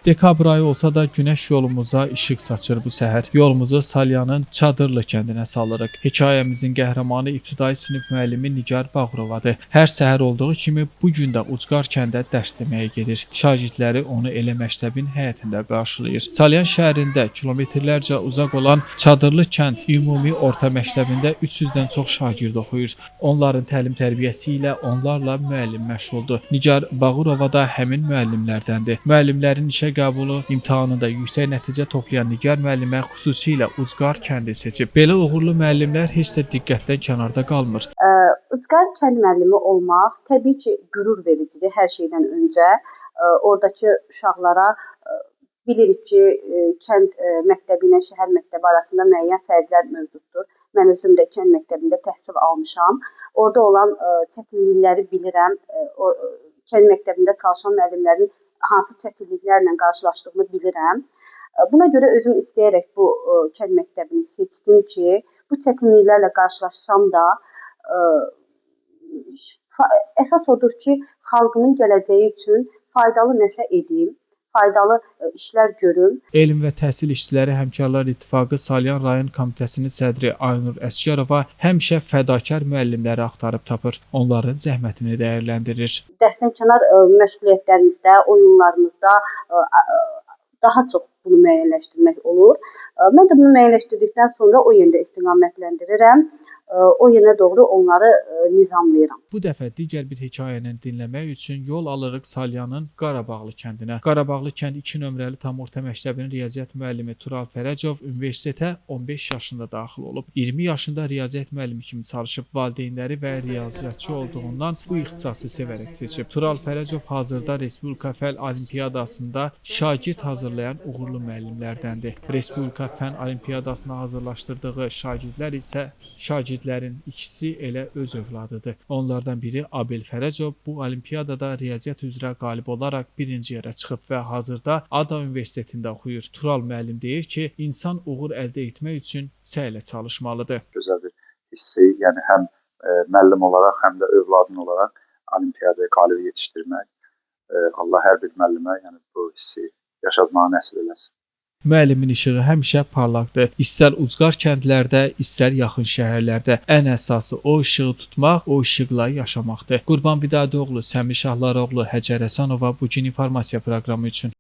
Dekabr ayı olsa da günəş yolumuza işıq saçır bu səhər. Yolumuzu Salyanın Çadırlı kəndinə salırıq. Hekayəmizin qəhrəmanı ibtidai sinif müəllimi Nigar Bağırovadır. Hər səhər olduğu kimi bu gün də Ucqar kəndə dərs deməyə gedir. Şagirdləri onu elə məktəbin həyətində qarşılayır. Salyan şəhərində kilometrlərcə uzaq olan Çadırlı kənd ümumi orta məktəbində 300-dən çox şagird oxuyur. Onların təlim-tərbiyəsi ilə onlarla müəllim məşğuldur. Nigar Bağırova da həmin müəllimlərdəndir. Müəllimlərin işə qəbulu imtahanında yüksək nəticə toplayan Nigar müəllimə xüsusilə Ucqar kəndi seçib. Belə uğurlu müəllimlər heç də diqqətdən kənarda qalmır. Ucqar kənd müəllimi olmaq təbii ki, qürur vericidir hər şeydən öncə. Oradakı uşaqlara bilirik ki, kənd məktəbi ilə şəhər məktəbi arasında müəyyən fərqlər mövcuddur. Mən özüm də kənd məktəbində təhsil almışam. Orada olan çətinlikləri bilirəm. Kənd məktəbində çalışan müəllimlərin hansı çətinliklərlə qarşılaşdığını bilirəm. Buna görə özüm istəyərək bu kənd məktəbini seçdim ki, bu çətinliklərlə qarşılaşsam da əsas odur ki, xalqımın gələcəyi üçün faydalı nəsə edim, faydalı işlər görüm. Elm və Təhsil İşçiləri Həmkarlar İttifaqı Salyan rayon komitəsinin sədri Aynur Əsgərova həmişə fədakar müəllimləri axtarıb tapır, onların zəhmətini dəyərləndirir. Dərsdənkənar məşğuliyyətlərimizdə, oyunlarımızda daha çox bunu müəyyənləşdirmək olur. Mən də bunu müəyyənləşdirdikdən sonra o yöndə istiqamətləndirirəm. O yönə doğru onları nizamlayıram. Bu dəfə digər bir hekayəni dinləmək üçün yol alırıq Salyanın Qarabağlı kəndinə. Qarabağlı kənd 2 nömrəli tam orta məktəbinin riyaziyyat müəllimi Tural Fərəcov universitetə 15 yaşında daxil olub. 20 yaşında riyaziyyat müəllimi kimi çalışıb, valideynləri və riyaziyyatçı olduğundan bu ixtisası sevərək seçib. Tural Fərəcov hazırda Respublika Fəll Olimpiyadasında şagird hazırlayan uğurlu müəllimlərdəndir. Respublika Fənn Olimpiyadasına hazırlaşdırdığı şagirdlər isə şagirdlərin ikisi elə öz övladıdır. Onlardan biri Abel Fərəcov bu olimpiyadada riyaziyyat üzrə qalib olaraq birinci yerə çıxıb və hazırda Ada Universitetində oxuyur. Tural müəllim deyir ki, insan uğur əldə etmək üçün səylə çalışmalıdır. Gözəl bir hissi, yəni həm müəllim olaraq, həm də övladın olaraq olimpiyadaya qalib yetişdirmək. Allah hər bir müəllimə yəni bu hissi yaşatmağı nəsib eləsin. Müəllimin işığı həmişə parlaqdır. İstər ucqar kəndlərdə, istər yaxın şəhərlərdə. Ən əsası o işığı tutmaq, o işıqla yaşamaqdır. Qurban Vidadoğlu, Səmir Şahlaroğlu, Həcər Həsənova bugün informasiya proqramı üçün.